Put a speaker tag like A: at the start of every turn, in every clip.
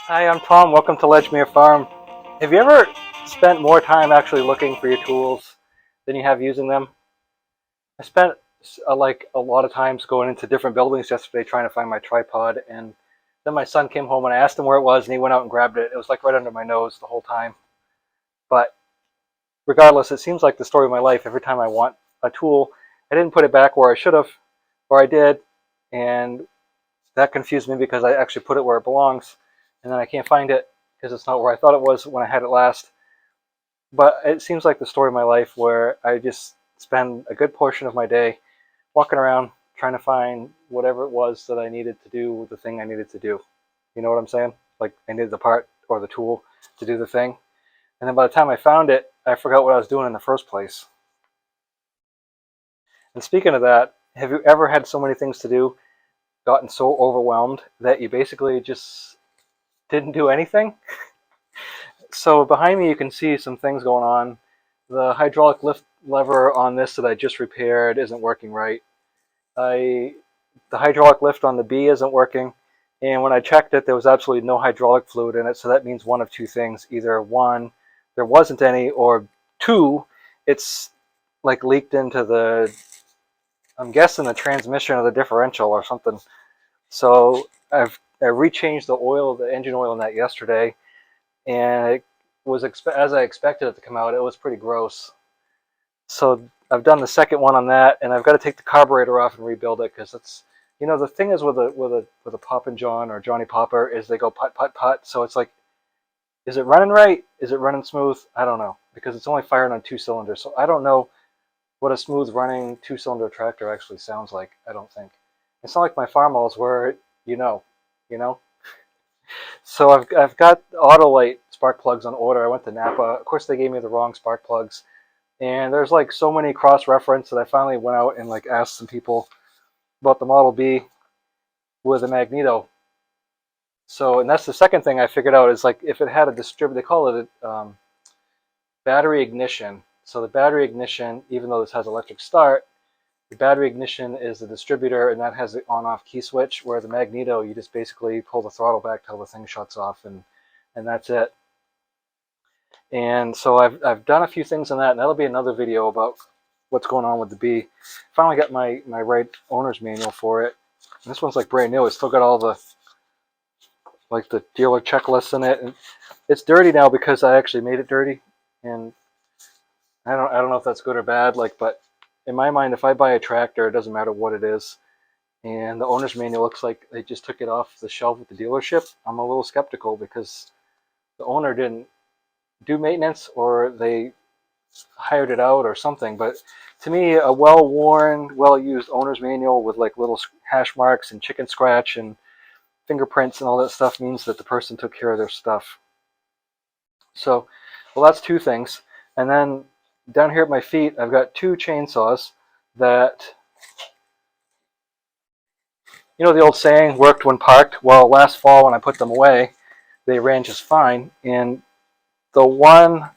A: Hi, I'm Tom. Welcome to Ledgemere Farm. Have you ever spent more time actually looking for your tools than you have using them? I spent like a lot of times going into different buildings yesterday trying to find my tripod, and then my son came home and I asked him where it was, and he went out and grabbed it. It was like right under my nose the whole time. But regardless, it seems like the story of my life. Every time I want a tool, I didn't put it back where I should have, or I did, and that confused me because I actually put it where it belongs, and then I can't find it because it's not where I thought it was when I had it last. But it seems like the story of my life where I just spend a good portion of my day walking around trying to find whatever it was that I needed to do with the thing I needed to do. You know what I'm saying? Like I needed the part or the tool to do the thing. And then by the time I found it, I forgot what I was doing in the first place. And speaking of that, have you ever had so many things to do, gotten so overwhelmed that you basically just didn't do anything? So behind me you can see some things going on. The hydraulic lift lever on this that I just repaired isn't working right. The hydraulic lift on the B isn't working, and when I checked it there was absolutely no hydraulic fluid in it, so that means one of two things. Either one, there wasn't any, or two, it's like leaked into the, I'm guessing the transmission of the differential or something. So I rechanged the oil, the engine oil in that yesterday, and it was as I expected it to come out. It was pretty gross. So I've done the second one on that, and I've got to take the carburetor off and rebuild it because it's, you know, the thing is with a Poppin' John or Johnny Popper is they go putt putt putt. So it's like, is it running right? Is it running smooth? I don't know, because it's only firing on 2 cylinders. So I don't know what a smooth running 2-cylinder tractor actually sounds like. I don't think it's not like my farmers where you know. So I've got Autolite spark plugs on order. I went to Napa. Of course, they gave me the wrong spark plugs, and there's like so many cross-reference that I finally went out and like asked some people about the Model B with a magneto. So, and that's the second thing I figured out is like if it had a distributor, they call it a battery ignition. So the battery ignition, even though this has electric start, the battery ignition is the distributor, and that has the on-off key switch, where the magneto, you just basically pull the throttle back till the thing shuts off, and that's it. And so I've done a few things on that, and that'll be another video about what's going on with the B. Finally got my right owner's manual for it. And this one's like brand new. It's still got all the like the dealer checklists in it, and it's dirty now because I actually made it dirty, and I don't know if that's good or bad. Like, but in my mind, if I buy a tractor, it doesn't matter what it is, and the owner's manual looks like they just took it off the shelf at the dealership, I'm a little skeptical because the owner didn't do maintenance or they hired it out or something. But to me, a well-worn, well-used owner's manual with like little hash marks and chicken scratch and fingerprints and all that stuff means that the person took care of their stuff. So, well, that's two things. And then down here at my feet, I've got 2 chainsaws that, you know, the old saying, worked when parked. Well, last fall when I put them away, they ran just fine. And the one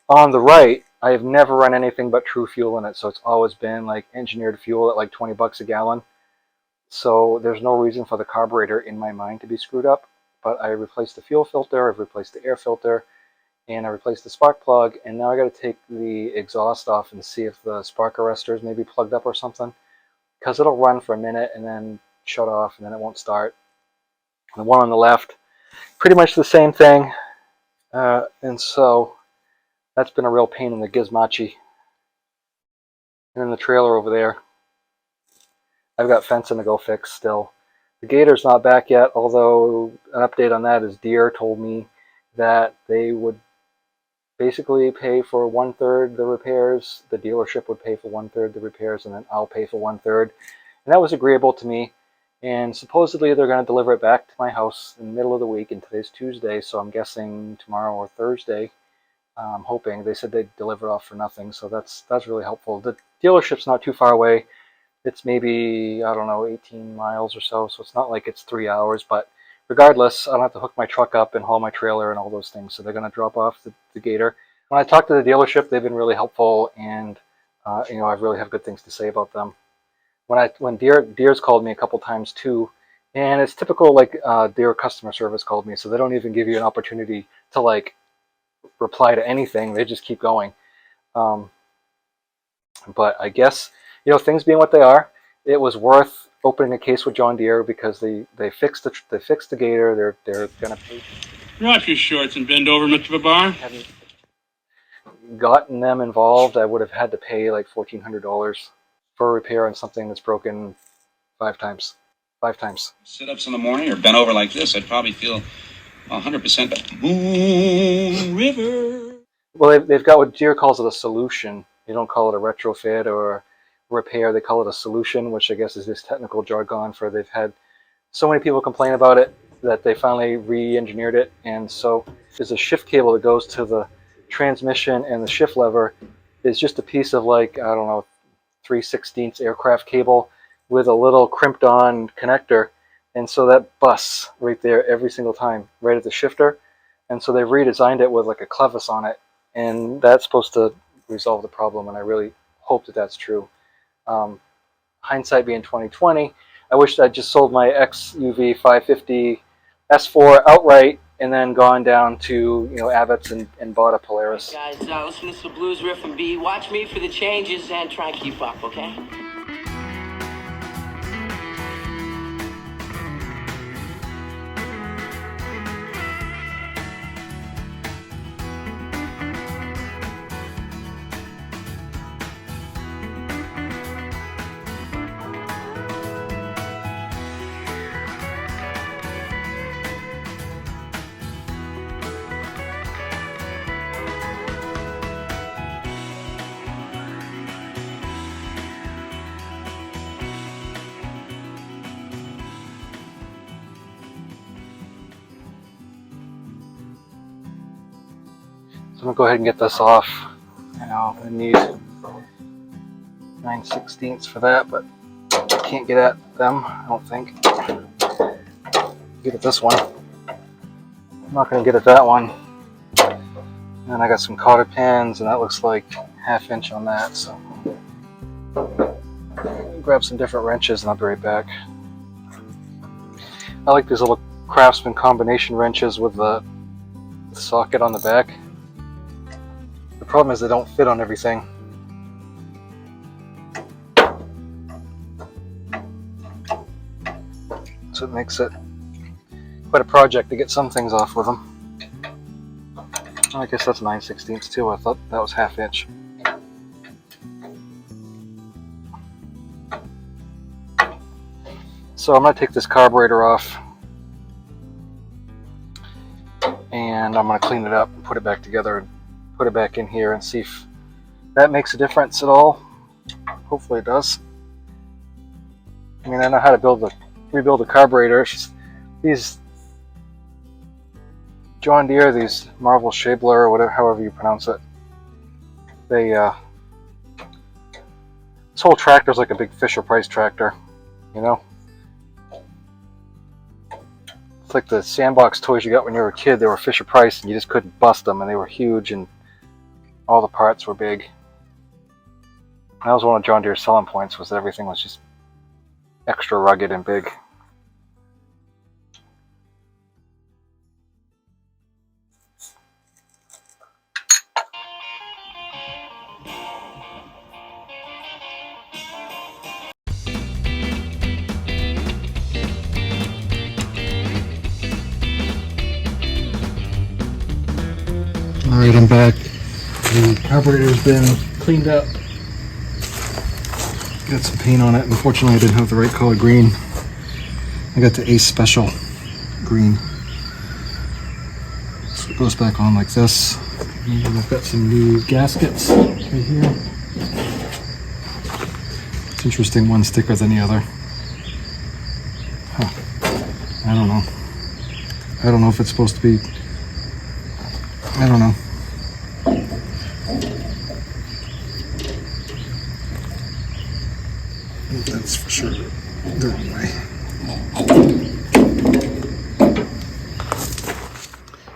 A: on the right, I have never run anything but true fuel in it. So it's always been like engineered fuel at like 20 bucks a gallon. So there's no reason for the carburetor in my mind to be screwed up. But I replaced the fuel filter, I've replaced the air filter, and I replaced the spark plug, and now I got to take the exhaust off and see if the spark arrestor is maybe plugged up or something, because it'll run for a minute and then shut off and then it won't start. The one on the left, pretty much the same thing, and so that's been a real pain in the gizmachi. And then the trailer over there, I've got fencing to go fix still. The Gator's not back yet, although an update on that is Deere told me that they would basically pay for 1/3 the repairs, the dealership would pay for 1/3 the repairs, and then I'll pay for 1/3. And that was agreeable to me. And supposedly they're going to deliver it back to my house in the middle of the week, and today's Tuesday, so I'm guessing tomorrow or Thursday. I'm hoping. They said they'd deliver it off for nothing, so that's really helpful. The dealership's not too far away. It's maybe, I don't know, 18 miles or so, so it's not like it's 3 hours, but regardless, I don't have to hook my truck up and haul my trailer and all those things, so they're going to drop off the Gator. When I talked to the dealership, they've been really helpful, and you know, I really have good things to say about them. When Deere's called me a couple times too, And it's typical, like Deere customer service called me, so they don't even give you an opportunity to like reply to anything. They just keep going. But I guess, things being what they are, it was worth opening a case with John Deere because they fixed the Gator. They're gonna pay.
B: Drop your shorts and bend over, Mr. Babar.
A: Hadn't gotten them involved, I would have had to pay like $1,400 for a repair on something that's broken 5 times. 5 times.
B: Sit-ups in the morning or bent over like this, I'd probably feel 100% Moon River.
A: Well, they've got what Deere calls it a solution. They don't call it a retrofit or repair. They call it a solution, which I guess is this technical jargon for they've had so many people complain about it that they finally re-engineered it. And so there's a shift cable that goes to the transmission, and the shift lever is just a piece of like, I don't know, 3/16 aircraft cable with a little crimped on connector. And so that busts right there every single time, right at the shifter. And so they've redesigned it with like a clevis on it. And that's supposed to resolve the problem. And I really hope that that's true. Hindsight being 2020, I wish I'd just sold my XUV 550 S4 outright and then gone down to Abbott's and bought a Polaris.
C: Guys, listen to some blues riff and B. Watch me for the changes and try and keep up, okay?
A: So I'm going to go ahead and get this off. I know I need 9/16 for that, but I can't get at them, I don't think. Get at this one. I'm not going to get at that one. And I got some cotter pins, and that looks like 1/2 inch on that. So grab some different wrenches, and I'll be right back. I like these little Craftsman combination wrenches with the socket on the back. The problem is they don't fit on everything. So it makes it quite a project to get some things off with them. I guess that's 9/16 too. I thought that was 1/2 inch. So I'm going to take this carburetor off and I'm going to clean it up and put it back together and put it back in here and see if that makes a difference at all. Hopefully it does. I mean, I know how to rebuild a carburetor. These John Deere, these Marvel Shabler or whatever, however you pronounce it, this whole tractor's like a big Fisher-Price tractor, It's like the sandbox toys you got when you were a kid. They were Fisher-Price and you just couldn't bust them, and they were huge and all the parts were big. That was one of John Deere's selling points, was that everything was just extra rugged and big. Alright, I'm back. The carburetor's been cleaned up. Got some paint on it. Unfortunately, I didn't have the right color green. I got the Ace Special green. So it goes back on like this. And I've got some new gaskets right here. It's interesting, one's thicker than the other. I don't know. I don't know if it's supposed to be. I don't know. That's for sure the wrong way.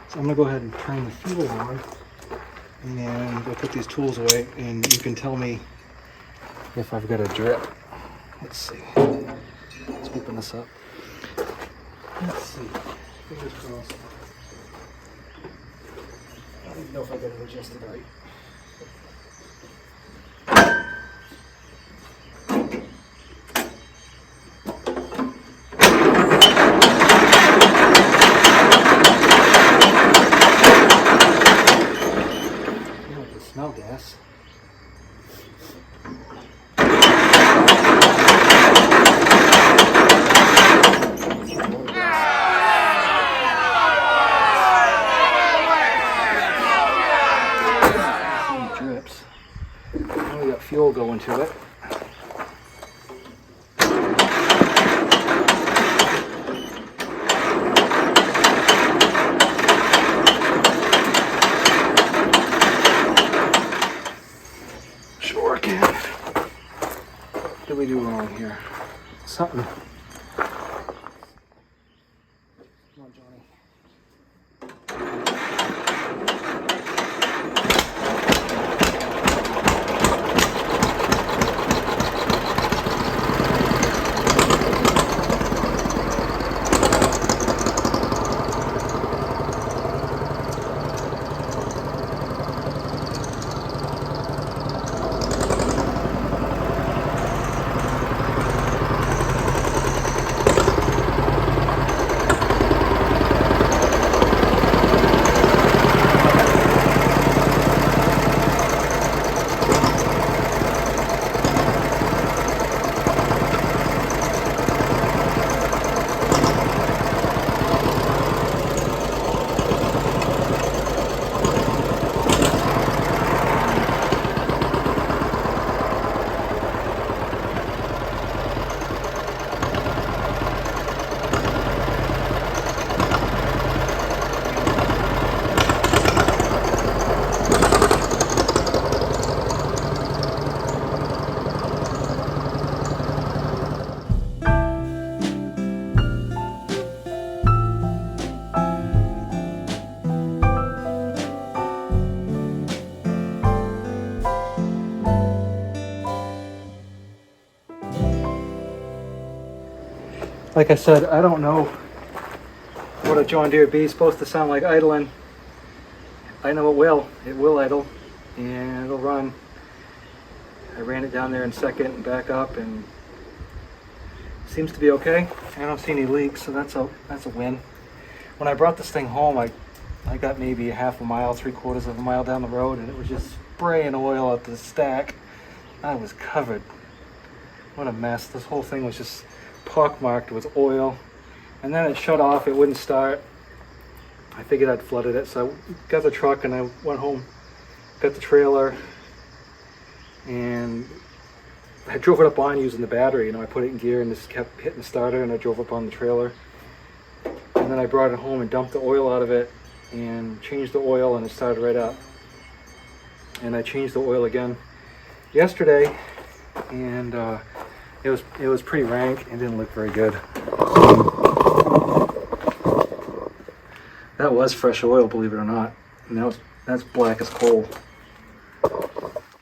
A: So I'm going to go ahead and turn the fuel on and go put these tools away, and you can tell me if I've got a drip. Let's see. Let's open this up. Let's see. Fingers crossed. I don't even know if I got it adjusted right. I can smell gas. Drips. Now we got fuel going to it. Sure can. What did we do wrong here? Something. Come on, Johnny. Like I said, I don't know what a John Deere B is supposed to sound like idling. I know it will. It will idle and it'll run. I ran it down there in second and back up and it seems to be okay. I don't see any leaks, so that's a win. When I brought this thing home, I got maybe a half a mile, 3/4 of a mile down the road, and it was just spraying oil at the stack. I was covered. What a mess. This whole thing was just pockmarked with oil, and then it shut off. It wouldn't start. I figured I'd flooded it, so I got the truck and I went home, got the trailer, and I drove it up on using the battery. You know, I put it in gear and just kept hitting the starter, and I drove up on the trailer, and then I brought it home and dumped the oil out of it and changed the oil, and it started right up. And I changed the oil again yesterday, and it was pretty rank. It didn't look very good. That was fresh oil, believe it or not. And that's black as coal.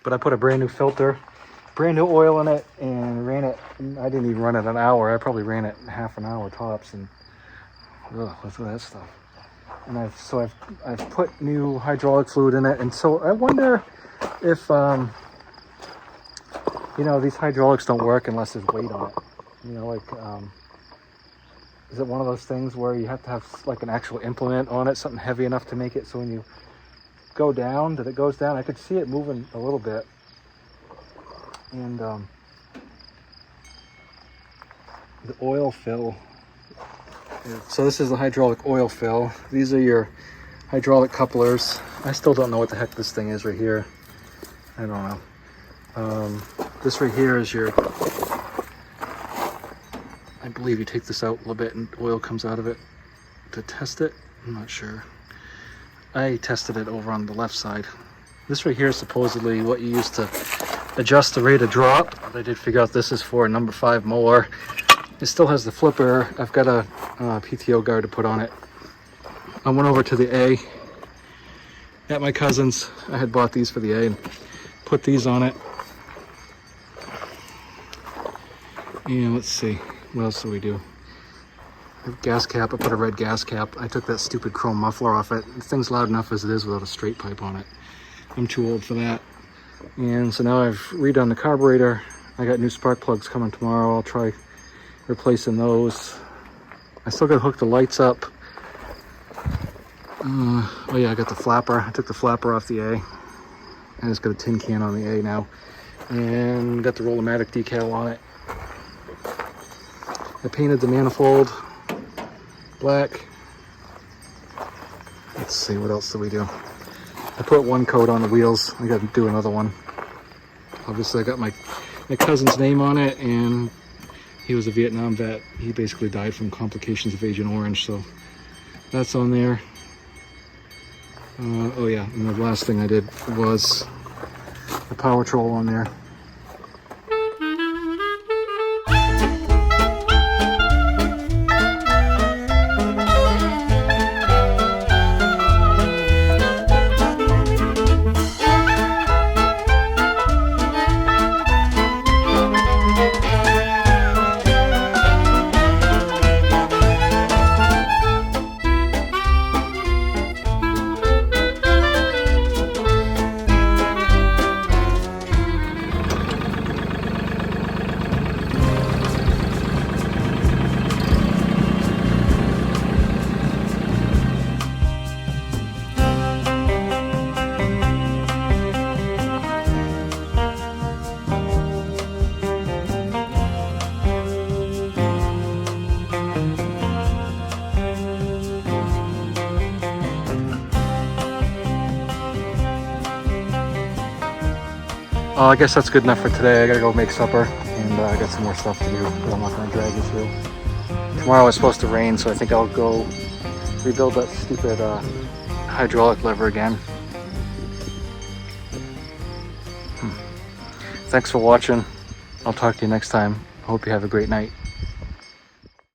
A: But I put a brand new filter, brand new oil in it, and ran it. I didn't even run it an hour. I probably ran it half an hour tops, and ugh, look at that stuff. And I've put new hydraulic fluid in it, and so I wonder if you know, these hydraulics don't work unless there's weight on it. You know, like, is it one of those things where you have to have like an actual implement on it, something heavy enough to make it so when you go down, that it goes down? I could see it moving a little bit. And the oil fill. So this is the hydraulic oil fill. These are your hydraulic couplers. I still don't know what the heck this thing is right here. I don't know. This right here is your, I believe you take this out a little bit and oil comes out of it to test it. I'm not sure. I tested it over on the left side. This right here is supposedly what you use to adjust the rate of drop. I did figure out this is for a number 5 mower. It still has the flipper. I've got a PTO guard to put on it. I went over to the A at my cousin's. I had bought these for the A and put these on it. And let's see, what else do we do? gas cap. I put a red gas cap. I took that stupid chrome muffler off it. The thing's loud enough as it is without a straight pipe on it. I'm too old for that. And so now I've redone the carburetor. I got new spark plugs coming tomorrow. I'll try replacing those. I still got to hook the lights up. Oh yeah, I got the flapper. I took the flapper off the A. And it's got a tin can on the A now. And got the Roll-O-Matic decal on it. I painted the manifold black. Let's see, what else did we do? I put one coat on the wheels. I got to do another one. Obviously, I got my cousin's name on it, and he was a Vietnam vet. He basically died from complications of Agent Orange, so that's on there. Oh yeah, and the last thing I did was the power troll on there. I guess that's good enough for today. I gotta go make supper, and I got some more stuff to do, but I'm not gonna drag you through. Tomorrow it's supposed to rain, so I think I'll go rebuild that stupid hydraulic lever again. Thanks for watching. I'll talk to you next time. I hope you have a great night.